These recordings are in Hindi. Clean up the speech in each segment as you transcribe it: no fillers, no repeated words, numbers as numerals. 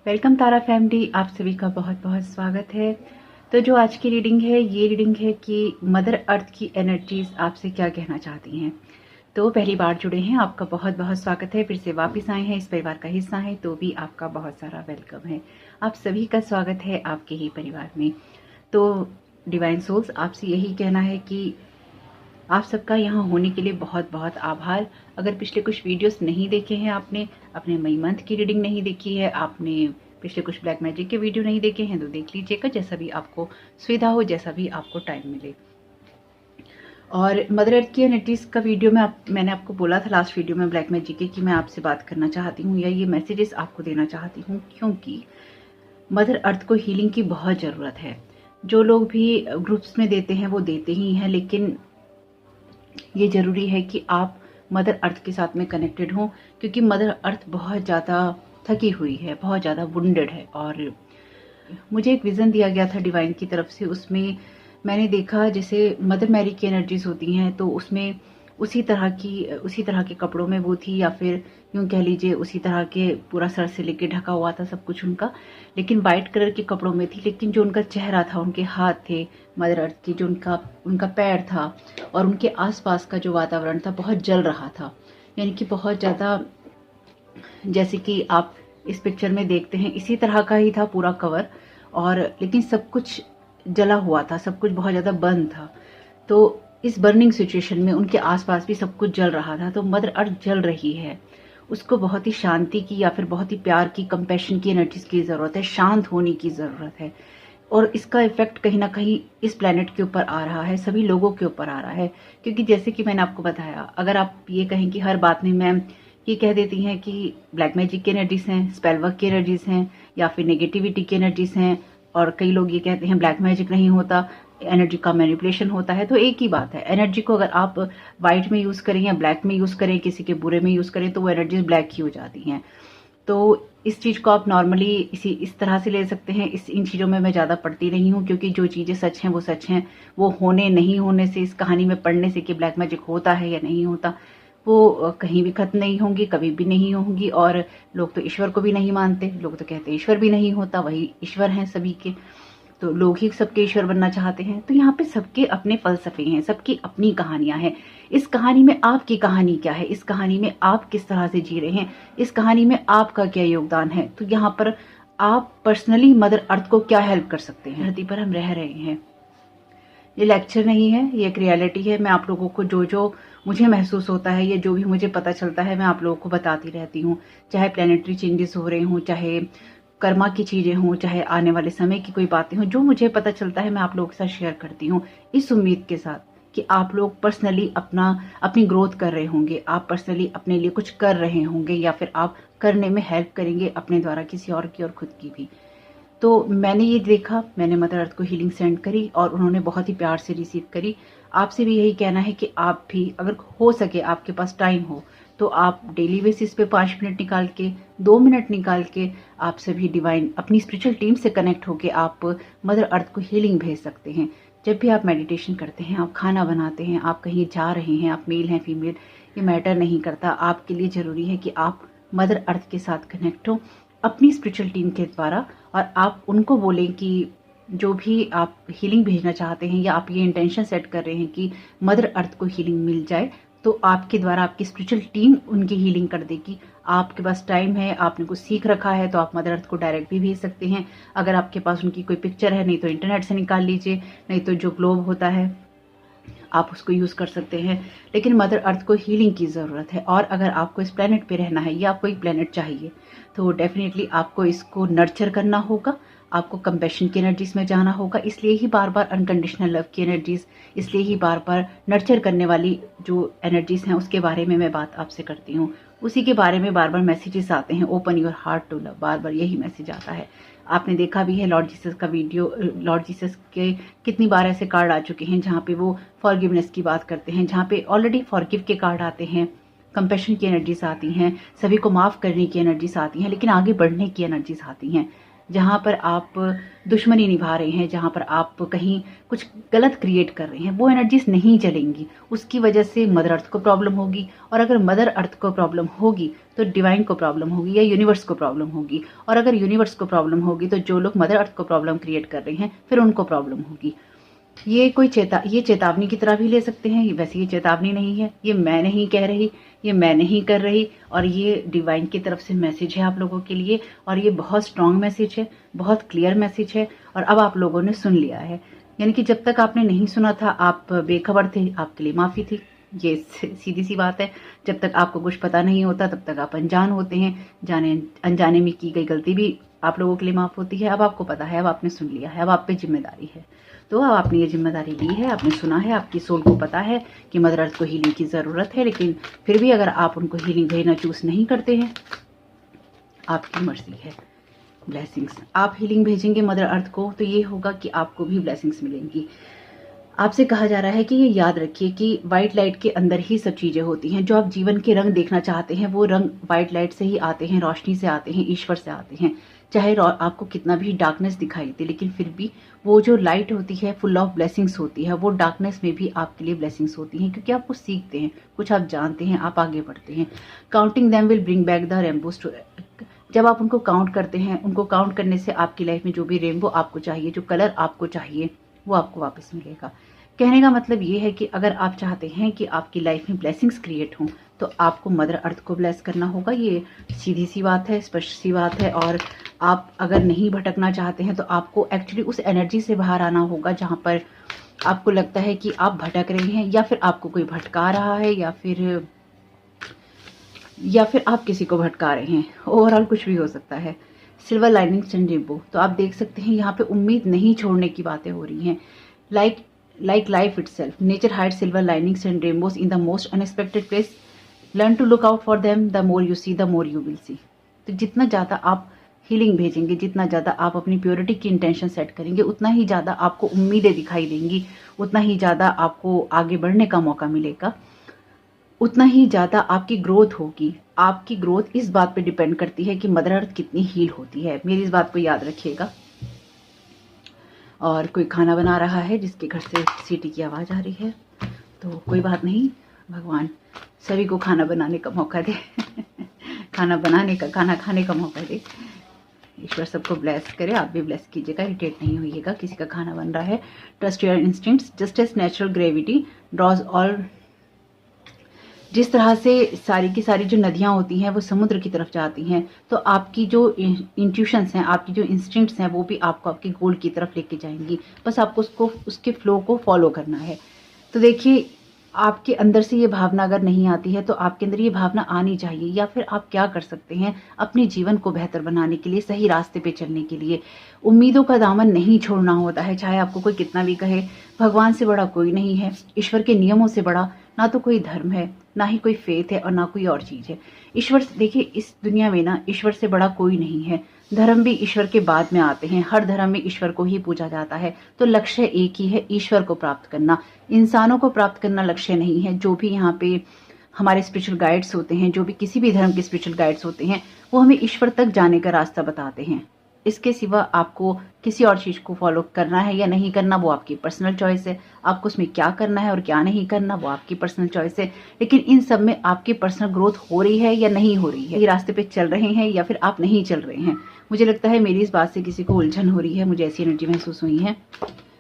वेलकम तारा फैमिली, आप सभी का बहुत बहुत स्वागत है। तो जो आज की रीडिंग है, ये रीडिंग है कि मदर अर्थ की एनर्जीज आपसे क्या कहना चाहती हैं। तो पहली बार जुड़े हैं, आपका बहुत बहुत स्वागत है। फिर से वापस आए हैं, इस परिवार का हिस्सा हैं, तो भी आपका बहुत सारा वेलकम है। आप सभी का स्वागत है आपके ही परिवार में। तो डिवाइन सोल्स, आपसे यही कहना है कि आप सबका यहाँ होने के लिए बहुत बहुत आभार। अगर पिछले कुछ वीडियोस नहीं देखे हैं आपने, अपने मई मंथ की रीडिंग नहीं देखी है आपने, पिछले कुछ ब्लैक मैजिक के वीडियो नहीं देखे हैं, तो देख लीजिएगा, जैसा भी आपको सुविधा हो, जैसा भी आपको टाइम मिले। और मदर अर्थ की एनर्जीज का वीडियो मैंने आपको बोला था लास्ट वीडियो में ब्लैक मैजिक के कि मैं आपसे बात करना चाहती हूँ या ये मैसेजेस आपको देना चाहती हूँ, क्योंकि मदर अर्थ को हीलिंग की बहुत ज़रूरत है। जो लोग भी ग्रुप्स में देते हैं वो देते ही हैं, लेकिन ये ज़रूरी है कि आप मदर अर्थ के साथ में कनेक्टेड हों, क्योंकि मदर अर्थ बहुत ज़्यादा थकी हुई है, बहुत ज़्यादा वुंडेड है। और मुझे एक विज़न दिया गया था डिवाइन की तरफ से, उसमें मैंने देखा जैसे मदर मैरी की एनर्जीज होती हैं, तो उसमें उसी तरह के कपड़ों में वो थी, या फिर यूँ कह लीजिए उसी तरह के पूरा सर से लेके ढका हुआ था सब कुछ उनका, लेकिन वाइट कलर के कपड़ों में थी। लेकिन जो उनका चेहरा था, उनके हाथ थे मदर अर्थ की, जो उनका पैर था और उनके आसपास का जो वातावरण था बहुत जल रहा था। यानी कि बहुत ज़्यादा, जैसे कि आप इस पिक्चर में देखते हैं, इसी तरह का ही था पूरा कवर, और लेकिन सब कुछ जला हुआ था, सब कुछ बहुत ज़्यादा बंद था। तो इस बर्निंग सिचुएशन में उनके आसपास भी सब कुछ जल रहा था। तो मदर अर्थ जल रही है, उसको बहुत ही शांति की या फिर बहुत ही प्यार की, कंपैशन की एनर्जीज की ज़रूरत है, शांत होने की ज़रूरत है। और इसका इफेक्ट कहीं ना कहीं इस प्लेनेट के ऊपर आ रहा है, सभी लोगों के ऊपर आ रहा है। क्योंकि जैसे कि मैंने आपको बताया, अगर आप ये कहें कि हर बात में मैम ये कह देती हैं कि ब्लैक मैजिक की एनर्जीज हैं, स्पेल वर्क की एनर्जीज हैं, या फिर नेगेटिविटी की एनर्जीज हैं, और कई लोग ये कहते हैं ब्लैक मैजिक नहीं होता, एनर्जी का मैनिपुलेशन होता है, तो एक ही बात है, एनर्जी को अगर आप व्हाइट में यूज करें या ब्लैक में यूज करें, किसी के बुरे में यूज करें, तो वो एनर्जीज ब्लैक ही हो जाती हैं। तो इस चीज को आप नॉर्मली इस तरह से ले सकते हैं। इन चीजों में मैं ज्यादा पढ़ती नहीं हूँ, क्योंकि जो चीजें सच हैं वो सच हैं। वो होने नहीं होने से, इस कहानी में पढ़ने से कि ब्लैक मैजिक होता है या नहीं होता, वो कहीं भी खत्म नहीं होंगी, कभी भी नहीं होंगी। और लोग तो ईश्वर को भी नहीं मानते, लोग तो कहते हैं ईश्वर भी नहीं होता, वही ईश्वर हैं सभी के। तो लोग ही सबके ईश्वर बनना चाहते हैं। तो यहाँ पे सबके अपने फलसफे हैं, सबकी अपनी कहानियां हैं। इस कहानी में आपकी कहानी क्या है, इस कहानी में आप किस तरह से जी रहे हैं, इस कहानी में आपका क्या योगदान है। तो यहाँ पर आप पर्सनली मदर अर्थ को क्या हेल्प कर सकते हैं। धरती पर हम रह रहे हैं, ये लेक्चर नहीं है, ये एक रियलिटी है। मैं आप लोगों को जो जो मुझे महसूस होता है, या जो भी मुझे पता चलता है, मैं आप लोगों को बताती रहती हूँ। चाहे प्लानिटरी चेंजेस हो रहे हों, चाहे कर्मा की चीजें हों, चाहे आने वाले समय की कोई बातें हों, जो मुझे पता चलता है मैं आप लोगों के साथ शेयर करती हूँ, इस उम्मीद के साथ कि आप लोग पर्सनली अपनी ग्रोथ कर रहे होंगे, आप पर्सनली अपने लिए कुछ कर रहे होंगे, या फिर आप करने में हेल्प करेंगे अपने द्वारा किसी और की और खुद की भी। तो मैंने ये देखा, मैंने मदर अर्थ को हीलिंग सेंड करी और उन्होंने बहुत ही प्यार से रिसीव करी। आपसे भी यही कहना है कि आप भी, अगर हो सके, आपके पास टाइम हो, तो आप डेली बेसिस पे 5 मिनट निकाल के, 2 मिनट निकाल के, आप सभी डिवाइन अपनी स्पिरिचुअल टीम से कनेक्ट होके आप मदर अर्थ को हीलिंग भेज सकते हैं। जब भी आप मेडिटेशन करते हैं, आप खाना बनाते हैं, आप कहीं जा रहे हैं, आप मेल हैं फीमेल, ये मैटर नहीं करता। आपके लिए जरूरी है कि आप मदर अर्थ के साथ कनेक्ट हो अपनी स्पिरिचुअल टीम के द्वारा, और आप उनको बोलें कि जो भी आप हीलिंग भेजना चाहते हैं, या आप ये इंटेंशन सेट कर रहे हैं कि मदर अर्थ को हीलिंग मिल जाए, तो आपके द्वारा आपकी स्पिरिचुअल टीम उनकी हीलिंग कर देगी। आपके पास टाइम है, आपने कुछ सीख रखा है, तो आप मदर अर्थ को डायरेक्ट भी भेज सकते हैं। अगर आपके पास उनकी कोई पिक्चर है, नहीं तो इंटरनेट से निकाल लीजिए, नहीं तो जो ग्लोब होता है आप उसको यूज कर सकते हैं। लेकिन मदर अर्थ को हीलिंग की जरूरत है, और अगर आपको इस प्लेनेट पे रहना है, या आपको एक प्लेनेट चाहिए, तो डेफिनेटली आपको इसको नर्चर करना होगा, आपको कंपैशन की एनर्जीज में जाना होगा। इसलिए ही बार बार अनकंडीशनल लव की एनर्जीज, इसलिए ही बार बार नर्चर करने वाली जो एनर्जीज हैं उसके बारे में मैं बात आपसे करती हूँ। उसी के बारे में बार बार मैसेजेस आते हैं, open your heart to love, बार बार यही मैसेज आता है। आपने देखा भी है लॉर्ड जीसस का वीडियो, लॉर्ड जीसस के कितनी बार ऐसे कार्ड आ चुके हैं जहाँ पे वो फॉरगिवनेस की बात करते हैं, जहाँ पे ऑलरेडी फॉरगिव के कार्ड आते हैं, कंपैशन की एनर्जीज आती हैं, सभी को माफ करने की एनर्जीज आती हैं, लेकिन आगे बढ़ने की एनर्जीज आती हैं। जहाँ पर आप दुश्मनी निभा रहे हैं, जहाँ पर आप कहीं कुछ गलत क्रिएट कर रहे हैं, वो एनर्जीज नहीं चलेंगी। उसकी वजह से मदर अर्थ को प्रॉब्लम होगी, और अगर मदर अर्थ को प्रॉब्लम होगी तो डिवाइन को प्रॉब्लम होगी या यूनिवर्स को प्रॉब्लम होगी, और अगर यूनिवर्स को प्रॉब्लम होगी तो जो लोग मदर अर्थ को प्रॉब्लम क्रिएट कर रहे हैं फिर उनको प्रॉब्लम होगी। ये चेतावनी की तरह भी ले सकते हैं। वैसे ये चेतावनी नहीं है, ये मैं नहीं कह रही, ये मैं नहीं कर रही, और ये डिवाइन की तरफ से मैसेज है आप लोगों के लिए, और ये बहुत स्ट्रांग मैसेज है, बहुत क्लियर मैसेज है, और अब आप लोगों ने सुन लिया है। यानी कि जब तक आपने नहीं सुना था आप बेखबर थे, आपके लिए माफ़ी थी। ये सीधी सी बात है। जब तक आपको कुछ पता नहीं होता तब तक आप अनजान होते हैं। जाने अनजाने में की गई गलती भी आप लोगों के लिए माफ़ होती है। अब आपको पता है, अब आपने सुन लिया है, अब आप पे जिम्मेदारी है। तो अब आपने ये जिम्मेदारी ली है, आपने सुना है, आपकी सोल को पता है कि मदर अर्थ को हीलिंग की ज़रूरत है, लेकिन फिर भी अगर आप उनको हीलिंग भेजना चूज़ नहीं करते हैं, आपकी मर्जी है। ब्लेसिंग्स आप हीलिंग भेजेंगे मदर अर्थ को तो ये होगा कि आपको भी ब्लेसिंग्स मिलेंगी। आपसे कहा जा रहा है कि ये याद रखिए कि व्हाइट लाइट के अंदर ही सब चीज़ें होती हैं। जो आप जीवन के रंग देखना चाहते हैं वो रंग व्हाइट लाइट से ही आते हैं, रोशनी से आते हैं, ईश्वर से आते हैं। चाहे आपको कितना भी डार्कनेस दिखाई दे, लेकिन फिर भी वो जो लाइट होती है फुल ऑफ ब्लेसिंग्स होती है, वो डार्कनेस में भी आपके लिए ब्लेसिंग्स होती हैं, क्योंकि आप कुछ सीखते हैं, कुछ आप जानते हैं, आप आगे बढ़ते हैं। Counting them will bring back the rainbows too. जब आप उनको काउंट करते हैं, उनको काउंट करने से आपकी लाइफ में जो भी रेनबो आपको चाहिए, जो कलर आपको चाहिए, वो आपको वापस मिलेगा। कहने का मतलब ये है कि अगर आप चाहते हैं कि आपकी लाइफ में ब्लेसिंग्स क्रिएट हों तो आपको मदर अर्थ को ब्लेस करना होगा। ये सीधी सी बात है, स्पष्ट सी बात है। और आप अगर नहीं भटकना चाहते हैं तो आपको एक्चुअली उस एनर्जी से बाहर आना होगा जहाँ पर आपको लगता है कि आप भटक रहे हैं, या फिर आपको कोई भटका रहा है, या फिर आप किसी को भटका रहे हैं। ओवरऑल कुछ भी हो सकता है। सिल्वर लाइनिंग्स एंड रेनबो, तो आप देख सकते हैं यहाँ पे उम्मीद नहीं छोड़ने की बातें हो रही हैं। Like life itself, nature hides silver linings and rainbows in the most unexpected place. Learn to look out for them. The more you see, the more you will see. तो जितना ज़्यादा आप हीलिंग भेजेंगे, जितना ज़्यादा आप अपनी प्योरिटी की इंटेंशन सेट करेंगे, उतना ही ज़्यादा आपको उम्मीदें दिखाई देंगी, उतना ही ज़्यादा आपको आगे बढ़ने का मौका मिलेगा, उतना ही ज़्यादा आपकी ग्रोथ होगी। आपकी ग्रोथ इस बात पे डिपेंड करती है कि मदर अर्थ कितनी हील होती है। मेरी इस बात को याद रखिएगा। और कोई खाना बना रहा है जिसके घर से सीटी की आवाज़ आ रही है, तो कोई बात नहीं, भगवान सभी को खाना बनाने का मौका दे खाना खाने का मौका दे। ईश्वर सबको ब्लेस करे, आप भी ब्लेस कीजिएगा, इरिटेट नहीं होइएगा। किसी का खाना बन रहा है। Trust your instincts, just as natural gravity draws all. जिस तरह से सारी की सारी जो नदियाँ होती हैं वो समुद्र की तरफ जाती हैं, तो आपकी जो इंट्यूशंस हैं, आपकी जो इंस्टिंक्ट्स हैं, वो भी आपको आपके गोल की तरफ लेके जाएंगी। बस आपको उसके फ्लो को फॉलो करना है। तो देखिए, आपके अंदर से ये भावना अगर नहीं आती है तो आपके अंदर ये भावना आनी चाहिए। या फिर आप क्या कर सकते हैं अपने जीवन को बेहतर बनाने के लिए, सही रास्ते पे चलने के लिए। उम्मीदों का दामन नहीं छोड़ना होता है, चाहे आपको कोई कितना भी कहे। भगवान से बड़ा कोई नहीं है, ईश्वर के नियमों से बड़ा ना तो कोई धर्म है, ना ही कोई फेथ है, और ना कोई और चीज़ है। ईश्वर, देखिए इस दुनिया में ना ईश्वर से बड़ा कोई नहीं है। धर्म भी ईश्वर के बाद में आते हैं, हर धर्म में ईश्वर को ही पूजा जाता है। तो लक्ष्य एक ही है, ईश्वर को प्राप्त करना। इंसानों को प्राप्त करना लक्ष्य नहीं है। जो भी यहाँ पे हमारे स्पिरिचुअल गाइड्स होते हैं, जो भी किसी भी धर्म के स्पिरिचुअल गाइड्स होते हैं, वो हमें ईश्वर तक जाने का रास्ता बताते हैं। इसके सिवा आपको किसी और चीज़ को फॉलो करना है या नहीं करना, वो आपकी पर्सनल चॉइस है। आपको उसमें क्या करना है और क्या नहीं करना, वो आपकी पर्सनल चॉइस है। लेकिन इन सब में आपकी पर्सनल ग्रोथ हो रही है या नहीं हो रही है, ये रास्ते पे चल रहे हैं या फिर आप नहीं चल रहे हैं। मुझे लगता है मेरी इस बात से किसी को उलझन हो रही है, मुझे ऐसी एनर्जी महसूस हुई है।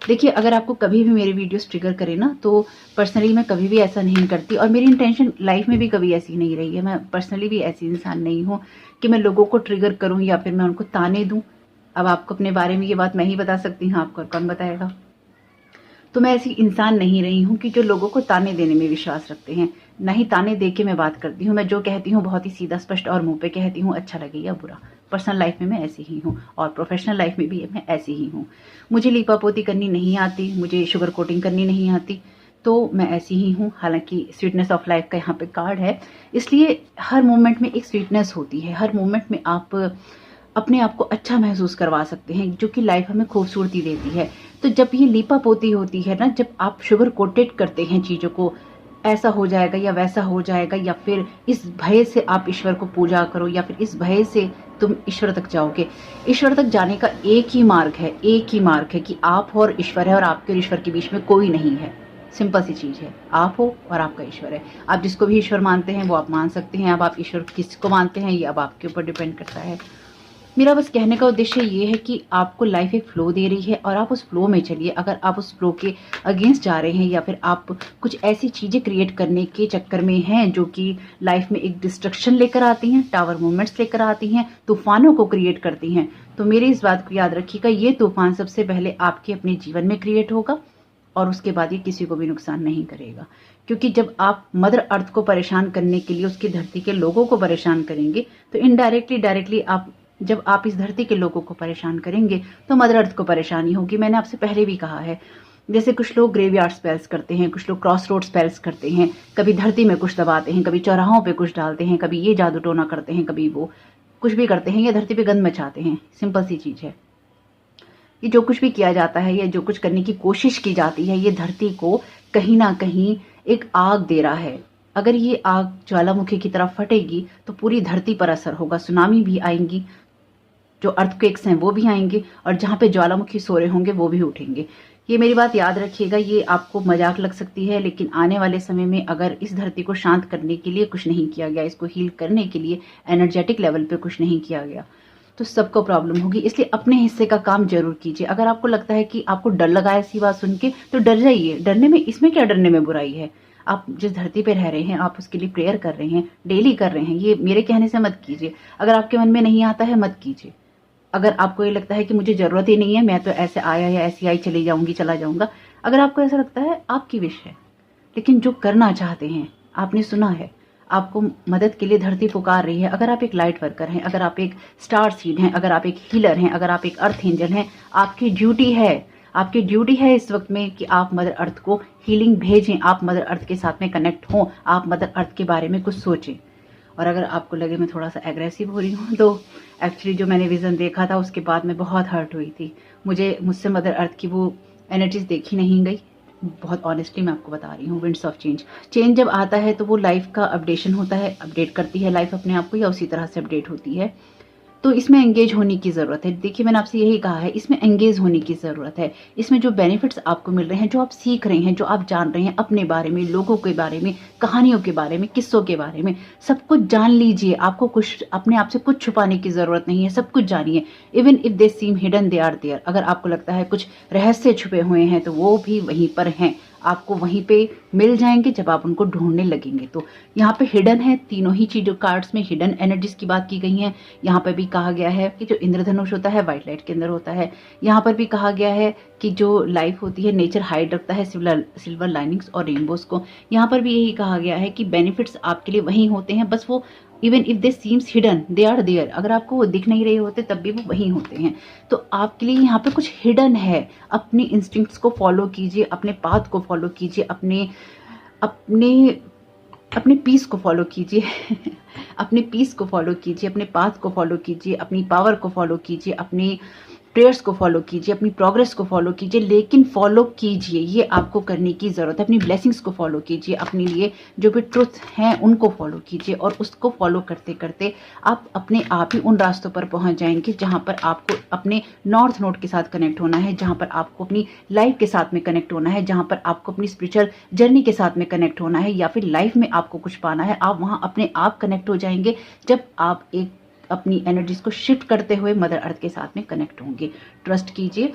देखिए, अगर आपको कभी भी मेरे वीडियोस ट्रिगर करे ना, तो पर्सनली मैं कभी भी ऐसा नहीं करती, और मेरी इंटेंशन लाइफ में भी कभी ऐसी नहीं रही है। मैं पर्सनली भी ऐसी इंसान नहीं हूँ कि मैं लोगों को ट्रिगर करूँ या फिर मैं उनको ताने दूँ। अब आपको अपने बारे में ये बात मैं ही बता सकती हूँ, आपको कौन बताएगा। तो मैं ऐसी इंसान नहीं रही हूँ कि जो लोगों को ताने देने में विश्वास रखते हैं। ना ही ताने दे के मैं बात करती हूँ। मैं जो कहती हूँ बहुत ही सीधा स्पष्ट और मुंह पे कहती हूँ, अच्छा लगे या बुरा। पर्सनल लाइफ में मैं ऐसी ही हूँ और प्रोफेशनल लाइफ में भी मैं ऐसी ही हूँ। मुझे लीपापोती करनी नहीं आती, मुझे शुगर कोटिंग करनी नहीं आती, तो मैं ऐसी ही हूँ। हालांकि स्वीटनेस ऑफ लाइफ का यहाँ पे कार्ड है, इसलिए हर मोमेंट में एक स्वीटनेस होती है। हर मोमेंट में आप अपने आप को अच्छा महसूस करवा सकते हैं, जो कि लाइफ हमें खूबसूरती देती है। तो जब ये लीपापोती होती है ना, जब आप शुगर कोटेड करते हैं चीज़ों को, ऐसा हो जाएगा या वैसा हो जाएगा, या फिर इस भय से आप ईश्वर को पूजा करो, या फिर इस भय से तुम ईश्वर तक जाओगे। ईश्वर तक जाने का एक ही मार्ग है, एक ही मार्ग है कि आप हो और ईश्वर है, और आपके और ईश्वर के बीच में कोई नहीं है। सिंपल सी चीज़ है, आप हो और आपका ईश्वर है। आप जिसको भी ईश्वर मानते हैं वो आप मान सकते हैं। अब आप ईश्वर किसको मानते हैं ये अब आपके ऊपर डिपेंड करता है। मेरा बस कहने का उद्देश्य ये है कि आपको लाइफ एक फ़्लो दे रही है और आप उस फ्लो में चलिए। अगर आप उस फ्लो के अगेंस्ट जा रहे हैं, या फिर आप कुछ ऐसी चीज़ें क्रिएट करने के चक्कर में हैं जो कि लाइफ में एक डिस्ट्रक्शन लेकर आती हैं, टावर मूवमेंट्स लेकर आती हैं, तूफानों को क्रिएट करती हैं, तो मेरी इस बात को याद रखिएगा, ये तूफान सबसे पहले आपके अपने जीवन में क्रिएट होगा और उसके बाद ये किसी को भी नुकसान नहीं करेगा। क्योंकि जब आप मदर अर्थ को परेशान करने के लिए उसकी धरती के लोगों को परेशान करेंगे, तो इनडायरेक्टली डायरेक्टली जब आप इस धरती के लोगों को परेशान करेंगे तो मदर अर्थ को परेशानी होगी। मैंने आपसे पहले भी कहा है, जैसे कुछ लोग ग्रेवयार्ड स्पेल्स करते हैं, कुछ लोग क्रॉस रोड स्पेल्स करते हैं, कभी धरती में कुछ दबाते हैं, कभी चौराहों पे कुछ डालते हैं, कभी ये जादू टोना करते हैं, कभी वो कुछ भी करते हैं, या धरती पे गंद मचाते हैं। सिंपल सी चीज़ है, ये जो कुछ भी किया जाता है या जो कुछ करने की कोशिश की जाती है, ये धरती को कहीं ना कहीं एक आग दे रहा है। अगर ये आग ज्वालामुखी की तरफ फटेगी तो पूरी धरती पर असर होगा, सुनामी भी आएंगी, जो अर्थक्वेक्स हैं वो भी आएंगे, और जहाँ पे ज्वालामुखी सो रहे होंगे वो भी उठेंगे। ये मेरी बात याद रखिएगा। ये आपको मजाक लग सकती है, लेकिन आने वाले समय में अगर इस धरती को शांत करने के लिए कुछ नहीं किया गया, इसको हील करने के लिए एनर्जेटिक लेवल पे कुछ नहीं किया गया, तो सबको प्रॉब्लम होगी। इसलिए अपने हिस्से का काम जरूर कीजिए। अगर आपको लगता है कि आपको डर लगा ऐसी बात सुन के, तो डर जाइए। डरने में, इसमें क्या डरने में बुराई है? आप जिस धरती पे रह रहे हैं, आप उसके लिए प्रेयर कर रहे हैं, डेली कर रहे हैं, ये मेरे कहने से मत कीजिए। अगर आपके मन में नहीं आता है, मत कीजिए। अगर आपको ये लगता है कि मुझे ज़रूरत ही नहीं है, मैं तो ऐसे आया या ऐसी आई, चली जाऊंगी, चला जाऊंगा, अगर आपको ऐसा लगता है, आपकी विश है। लेकिन जो करना चाहते हैं, आपने सुना है, आपको मदद के लिए धरती पुकार रही है। अगर आप एक लाइट वर्कर हैं, अगर आप एक स्टार सीड हैं, अगर आप एक हीलर हैं, अगर आप एक अर्थ एंजल हैं, आपकी ड्यूटी है इस वक्त में कि आप मदर अर्थ को हीलिंग भेजें, आप मदर अर्थ के साथ में कनेक्ट हों, आप मदर अर्थ के बारे में कुछ सोचें। और अगर आपको लगे मैं थोड़ा सा एग्रेसिव हो रही हूँ, तो एक्चुअली जो मैंने विज़न देखा था उसके बाद मैं बहुत हर्ट हुई थी। मुझसे मदर अर्थ की वो एनर्जीज देखी नहीं गई। बहुत ऑनेस्टली मैं आपको बता रही हूँ। विंड्स ऑफ चेंज जब आता है तो वो लाइफ का अपडेशन होता है, अपडेट करती है लाइफ अपने आप को, या उसी तरह से अपडेट होती है। तो इसमें एंगेज होने की ज़रूरत है। देखिए, मैंने आपसे यही कहा है, इसमें एंगेज होने की ज़रूरत है। इसमें जो बेनिफिट्स आपको मिल रहे हैं, जो आप सीख रहे हैं, जो आप जान रहे हैं अपने बारे में, लोगों के बारे में, कहानियों के बारे में, किस्सों के बारे में, सब कुछ जान लीजिए। आपको कुछ अपने आप से कुछ छुपाने की ज़रूरत नहीं है, सब कुछ जानिए। Even if they seem hidden, they are there. अगर आपको लगता है कुछ रहस्य छुपे हुए हैं, तो वो भी वहीं पर हैं, आपको वहीं पे मिल जाएंगे जब आप उनको ढूंढने लगेंगे। तो यहाँ पे हिडन है, तीनों ही चीजों कार्ड्स में हिडन एनर्जीज की बात की गई है। यहाँ पर भी कहा गया है कि जो इंद्रधनुष होता है व्हाइट लाइट के अंदर होता है। यहाँ पर भी कहा गया है कि जो लाइफ होती है, नेचर हाइड रखता है सिल्वर लाइनिंग्स और रेनबोज को। यहाँ पर भी यही कहा गया है कि बेनिफिट्स आपके लिए वहीं होते हैं, बस वो even if they seems hidden, they are there. अगर आपको वो दिख नहीं रहे होते तब भी वो वहीं होते हैं। तो आपके लिए यहाँ पे कुछ हिडन है। अपनी इंस्टिंक्ट्स को फॉलो कीजिए, अपने पाथ को फॉलो कीजिए, अपने अपने अपने पीस को फॉलो कीजिए अपने पीस को फॉलो कीजिए, अपने पाथ को फॉलो कीजिए, अपनी पावर को फॉलो कीजिए, अपनी प्रेयर्स को फॉलो कीजिए, अपनी प्रोग्रेस को फॉलो कीजिए। लेकिन फॉलो कीजिए, ये आपको करने की ज़रूरत है। अपनी ब्लेसिंग्स को फॉलो कीजिए, अपने लिए जो भी ट्रुथ हैं उनको फॉलो कीजिए, और उसको फॉलो करते करते आप अपने आप ही उन रास्तों पर पहुंच जाएंगे जहां पर आपको अपने नॉर्थ नोड के साथ कनेक्ट होना है, जहां पर आपको अपनी लाइफ के साथ में कनेक्ट होना है, जहां पर आपको अपनी स्पिरिचुअल जर्नी के साथ में कनेक्ट होना है, या फिर लाइफ में आपको कुछ पाना है। आप वहां अपने आप कनेक्ट हो जाएंगे जब आप एक अपनी एनर्जीज को शिफ्ट करते हुए मदर अर्थ के साथ में कनेक्ट होंगे। ट्रस्ट कीजिए,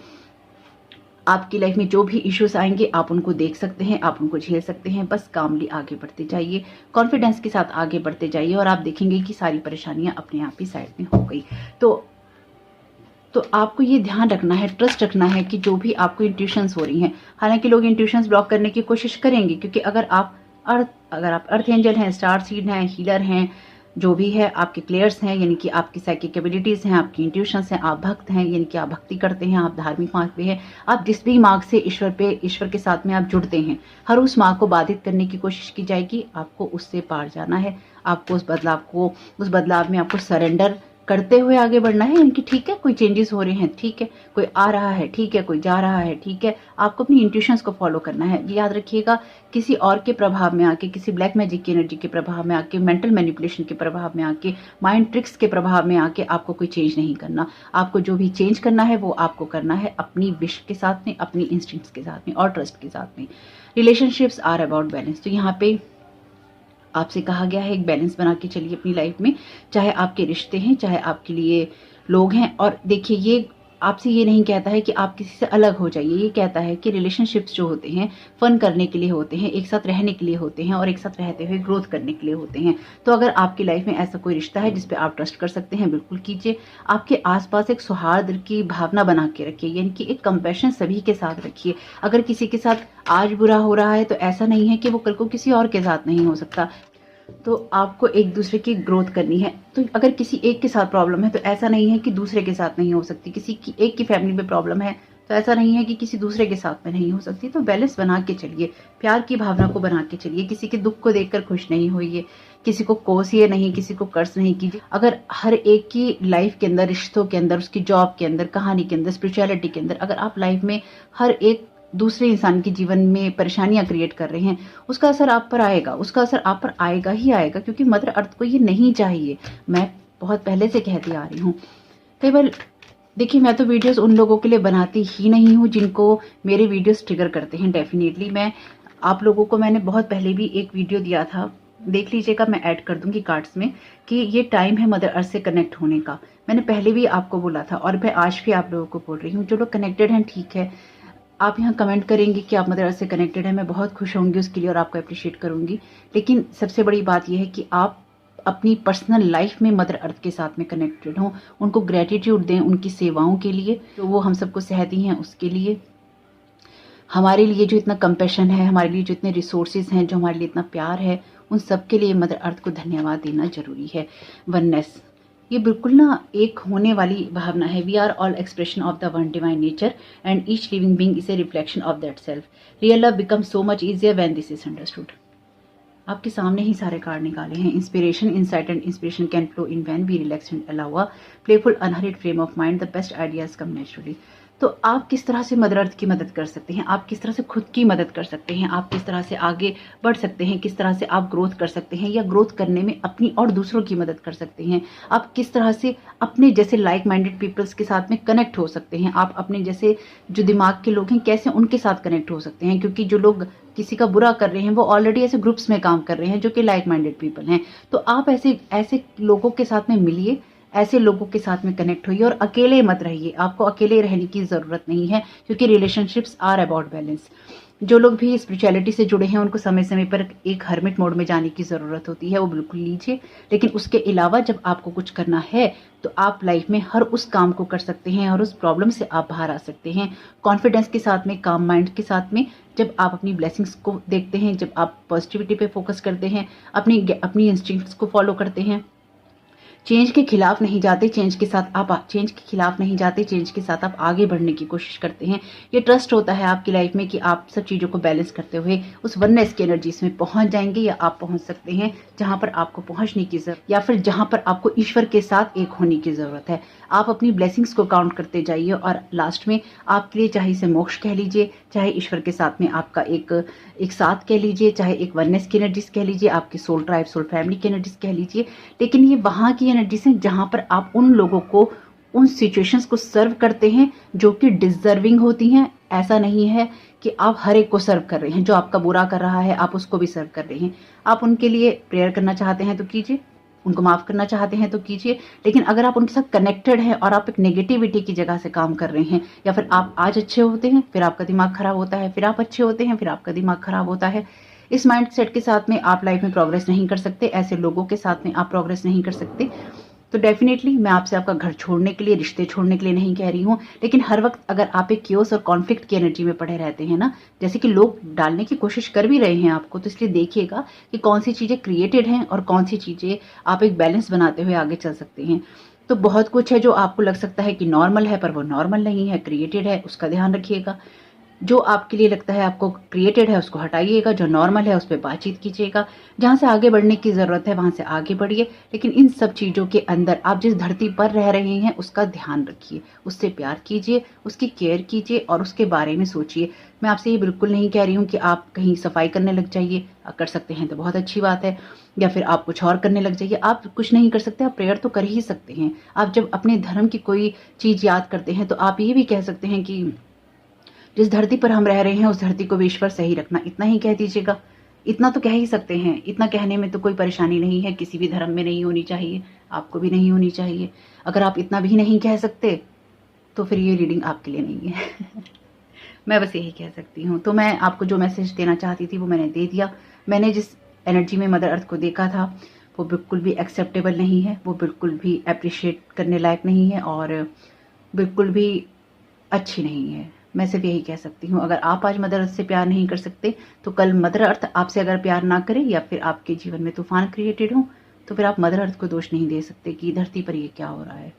आपकी लाइफ में जो भी इश्यूज आएंगे आप उनको देख सकते हैं, आप उनको झेल सकते हैं। बस कामली आगे बढ़ते जाइए, कॉन्फिडेंस के साथ आगे बढ़ते जाइए, और आप देखेंगे कि सारी परेशानियां अपने आप ही साइड में हो गई। तो आपको ये ध्यान रखना है, ट्रस्ट रखना है कि जो भी आपको इंट्यूशंस हो रही हैं, हालांकि लोग इंट्यूशंस ब्लॉक करने की कोशिश करेंगे, क्योंकि अगर आप अर्थ एंजल हैं, स्टार सीड हैं, हीलर हैं, जो भी है, आपके क्लियर्स हैं, यानी कि आपकी साइकिक एबिलिटीज़ हैं, आपकी इंट्यूशंस हैं, आप भक्त हैं, यानी कि आप भक्ति करते हैं, आप धार्मिक मार्ग पे हैं, आप जिस भी मार्ग से ईश्वर के साथ में आप जुड़ते हैं, हर उस मार्ग को बाधित करने की कोशिश की जाएगी। आपको उससे पार जाना है, आपको उस बदलाव में आपको सरेंडर करते हुए आगे बढ़ना है, यानी कि ठीक है कोई चेंजेस हो रहे हैं, ठीक है कोई आ रहा है, ठीक है कोई जा रहा है, ठीक है आपको अपनी इंट्यूशंस को फॉलो करना है। ये याद रखिएगा, किसी और के प्रभाव में आके, किसी ब्लैक मैजिक की एनर्जी के प्रभाव में आके, मेंटल मैनिपुलेशन के प्रभाव में आके, माइंड ट्रिक्स के प्रभाव में आके आपको कोई चेंज नहीं करना। आपको जो भी चेंज करना है वो आपको करना है अपनी विश के साथ में, अपनी इंस्टिंक्ट्स के साथ में और ट्रस्ट के साथ में। रिलेशनशिप्स आर अबाउट बैलेंस, तो यहाँ पे आपसे कहा गया है एक बैलेंस बना के चलिए अपनी लाइफ में, चाहे आपके रिश्ते हैं, चाहे आपके लिए लोग हैं। और देखिए ये आपसे ये नहीं कहता है कि आप किसी से अलग हो जाइए, ये कहता है कि रिलेशनशिप्स जो होते हैं फन करने के लिए होते हैं, एक साथ रहने के लिए होते हैं और एक साथ रहते हुए ग्रोथ करने के लिए होते हैं। तो अगर आपकी लाइफ में ऐसा कोई रिश्ता है जिस पे आप ट्रस्ट कर सकते हैं, बिल्कुल कीजिए। आपके आसपास एक सौहार्द की भावना बना के रखिए, यानी कि एक कंपैशन सभी के साथ रखिए। अगर किसी के साथ आज बुरा हो रहा है तो ऐसा नहीं है कि वो कल को किसी और के साथ नहीं हो सकता। तो आपको एक दूसरे की ग्रोथ करनी है। तो अगर किसी एक के साथ प्रॉब्लम है तो ऐसा नहीं है कि दूसरे के साथ नहीं हो सकती। किसी की एक की फैमिली में प्रॉब्लम है तो ऐसा नहीं है कि किसी दूसरे के साथ में नहीं हो सकती। तो बैलेंस बना के चलिए, प्यार की भावना को बना के चलिए। किसी के दुख को देखकर खुश नहीं होइए, किसी को कोसिए नहीं, किसी को कर्ज नहीं कीजिए। अगर हर एक की लाइफ के अंदर, रिश्तों के अंदर, उसकी जॉब के अंदर, कहानी के अंदर, स्पिरिचुअलिटी के अंदर, अगर आप लाइफ में हर एक दूसरे इंसान के जीवन में परेशानियां क्रिएट कर रहे हैं, उसका असर आप पर आएगा, उसका असर आप पर आएगा ही आएगा, क्योंकि मदर अर्थ को ये नहीं चाहिए। मैं बहुत पहले से कहती आ रही हूँ। कई बार देखिए, मैं तो वीडियोस उन लोगों के लिए बनाती ही नहीं हूँ जिनको मेरे वीडियोस ट्रिगर करते हैं। डेफिनेटली मैं आप लोगों को, मैंने बहुत पहले भी एक वीडियो दिया था, देख लीजिएगा, मैं ऐड कर दूंगी कार्ड्स में, कि ये टाइम है मदर अर्थ से कनेक्ट होने का। मैंने पहले भी आपको बोला था और मैं आज भी आप लोगों को बोल रही हूँ। जो लोग कनेक्टेड हैं ठीक है, आप यहाँ कमेंट करेंगे कि आप मदर अर्थ से कनेक्टेड हैं, मैं बहुत खुश होंगी उसके लिए और आपको अप्रिशिएट करूंगी। लेकिन सबसे बड़ी बात यह है कि आप अपनी पर्सनल लाइफ में मदर अर्थ के साथ में कनेक्टेड हों, उनको ग्रेटिट्यूड दें उनकी सेवाओं के लिए जो वो हम सबको सहती हैं, उसके लिए हमारे लिए जो इतना कंपैशन है, हमारे लिए जो इतने रिसोर्सेज हैं, जो हमारे लिए इतना प्यार है, उन सब के लिए मदर अर्थ को धन्यवाद देना जरूरी है। वननेस, ये बिल्कुल ना एक होने वाली भावना है। We are all expression of the one divine nature and each living being is a reflection of that self. Real love becomes so much easier when this is understood. आपके सामने ही सारे कार्ड निकाले हैं। Inspiration, insight and inspiration can flow in when we relax and allow a playful unhurried frame of mind. The best ideas come naturally. तो आप किस तरह से मदर अर्थ की मदद कर सकते हैं, आप किस तरह से खुद की मदद कर सकते हैं, आप किस तरह से आगे बढ़ सकते हैं, किस तरह से आप ग्रोथ कर सकते हैं या ग्रोथ करने में अपनी और दूसरों की मदद कर सकते हैं, आप किस तरह से अपने जैसे लाइक माइंडेड पीपल्स के साथ में कनेक्ट हो सकते हैं, आप अपने जैसे जो दिमाग के लोग हैं कैसे उनके साथ कनेक्ट हो सकते हैं। क्योंकि जो लोग किसी का बुरा कर रहे हैं वो ऑलरेडी ऐसे ग्रुप्स में काम कर रहे हैं जो कि लाइक माइंडेड पीपल हैं। तो आप ऐसे ऐसे लोगों के साथ में मिलिए, ऐसे लोगों के साथ में कनेक्ट होइए और अकेले मत रहिए। आपको अकेले रहने की जरूरत नहीं है, क्योंकि रिलेशनशिप्स आर अबाउट बैलेंस। जो लोग भी स्पिरिचुअलिटी से जुड़े हैं उनको समय समय पर एक हर्मिट मोड में जाने की जरूरत होती है, वो बिल्कुल लीजिए। लेकिन उसके अलावा जब आपको कुछ करना है तो आप लाइफ में हर उस काम को कर सकते हैं और उस प्रॉब्लम से आप बाहर आ सकते हैं कॉन्फिडेंस के साथ में, काम माइंड के साथ में। जब आप अपनी ब्लेसिंग्स को देखते हैं, जब आप पॉजिटिविटी पे फोकस करते हैं, अपनी इंस्टिंक्ट्स को फॉलो करते हैं, चेंज के खिलाफ नहीं जाते, चेंज के खिलाफ नहीं जाते, चेंज के साथ आप आगे बढ़ने की कोशिश करते हैं। ये ट्रस्ट होता है आपकी लाइफ में कि आप सब चीज़ों को बैलेंस करते हुए उस वननेस की एनर्जीज में पहुंच जाएंगे, या आप पहुंच सकते हैं जहां पर आपको पहुंचने की जरूरत, या फिर जहां पर आपको ईश्वर के साथ एक होने की जरूरत है। आप अपनी ब्लेसिंग्स को काउंट करते जाइए और लास्ट में आपके लिए चाहे इसे मोक्ष कह लीजिए, चाहे ईश्वर के साथ में आपका एक साथ कह लीजिए, चाहे एक वननेस की एनर्जीज कह लीजिए, आपकी सोल ट्राइब, सोल फैमिली की एनर्जीज कह लीजिए, लेकिन ये वहां की एनर्जीज हैं जहां पर आप उन लोगों को, उन सिचुएशंस को सर्व करते हैं जो कि डिजर्विंग होती हैं। ऐसा नहीं है कि आप हर एक को सर्व कर रहे हैं, जो आपका बुरा कर रहा है आप उसको भी सर्व कर रहे हैं। आप उनके लिए प्रेयर करना चाहते हैं तो कीजिए, उनको माफ करना चाहते हैं तो कीजिए। लेकिन अगर आप उनके साथ कनेक्टेड हैं और आप एक नेगेटिविटी की जगह से काम कर रहे हैं, या फिर आप आज अच्छे होते हैं फिर आपका दिमाग खराब होता है, फिर आप अच्छे होते हैं फिर आपका दिमाग खराब होता है, इस माइंड सेट के साथ में आप लाइफ में प्रोग्रेस नहीं कर सकते, ऐसे लोगों के साथ में आप प्रोग्रेस नहीं कर सकते। तो डेफिनेटली मैं आपसे आपका घर छोड़ने के लिए, रिश्ते छोड़ने के लिए नहीं कह रही हूँ, लेकिन हर वक्त अगर आप एक क्योस और कॉन्फ्लिक्ट की एनर्जी में पड़े रहते हैं ना, जैसे कि लोग डालने की कोशिश कर भी रहे हैं आपको, तो इसलिए देखिएगा कि कौन सी चीज़ें क्रिएटेड हैं और कौन सी चीज़ें आप एक बैलेंस बनाते हुए आगे चल सकते हैं। तो बहुत कुछ है जो आपको लग सकता है कि नॉर्मल है, पर वो नॉर्मल नहीं है, क्रिएटेड है, उसका ध्यान रखिएगा। जो आपके लिए लगता है आपको क्रिएटेड है उसको हटाइएगा, जो नॉर्मल है उस पर बातचीत कीजिएगा, जहाँ से आगे बढ़ने की ज़रूरत है वहाँ से आगे बढ़िए। लेकिन इन सब चीज़ों के अंदर आप जिस धरती पर रह रहे हैं उसका ध्यान रखिए, उससे प्यार कीजिए, उसकी केयर कीजिए और उसके बारे में सोचिए। मैं आपसे ये बिल्कुल नहीं कह रही हूँ कि आप कहीं सफाई करने लग जाइए, कर सकते हैं तो बहुत अच्छी बात है, या फिर आप कुछ और करने लग जाइए। आप कुछ नहीं कर सकते, आप प्रेयर तो कर ही सकते हैं। आप जब अपने धर्म की कोई चीज़ याद करते हैं तो आप ये भी कह सकते हैं कि जिस धरती पर हम रह रहे हैं उस धरती को भी ईश्वर सही रखना, इतना ही कह दीजिएगा। इतना तो कह ही सकते हैं, इतना कहने में तो कोई परेशानी नहीं है, किसी भी धर्म में नहीं होनी चाहिए, आपको भी नहीं होनी चाहिए। अगर आप इतना भी नहीं कह सकते तो फिर ये रीडिंग आपके लिए नहीं है। मैं बस यही कह सकती हूँ। तो मैं आपको जो मैसेज देना चाहती थी वो मैंने दे दिया। मैंने जिस एनर्जी में मदर अर्थ को देखा था वो बिल्कुल भी एक्सेप्टेबल नहीं है, वो बिल्कुल भी अप्रिशिएट करने लायक नहीं है और बिल्कुल भी अच्छी नहीं है। मैं सिर्फ यही कह सकती हूँ, अगर आप आज मदर अर्थ से प्यार नहीं कर सकते तो कल मदर अर्थ आपसे अगर प्यार ना करे या फिर आपके जीवन में तूफान क्रिएटेड हो तो फिर आप मदर अर्थ को दोष नहीं दे सकते कि धरती पर ये क्या हो रहा है।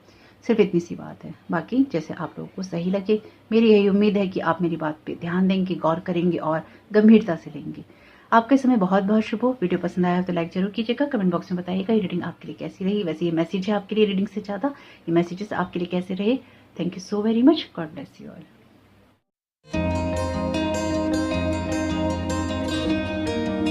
सिर्फ इतनी सी बात है। बाकी जैसे आप लोगों को सही लगे, मेरी यही उम्मीद है कि आप मेरी बात पे ध्यान देंगे, गौर करेंगे और गंभीरता से लेंगे। आपका समय बहुत बहुत शुभ हो। वीडियो पसंद आया तो लाइक जरूर कीजिएगा, कमेंट बॉक्स में बताइएगा ये रीडिंग आपके लिए कैसी रही। वैसे ये मैसेज है आपके लिए रीडिंग से ज़्यादा, ये मैसेजेस आपके लिए कैसे रहे। Thank you so very much. God bless you all.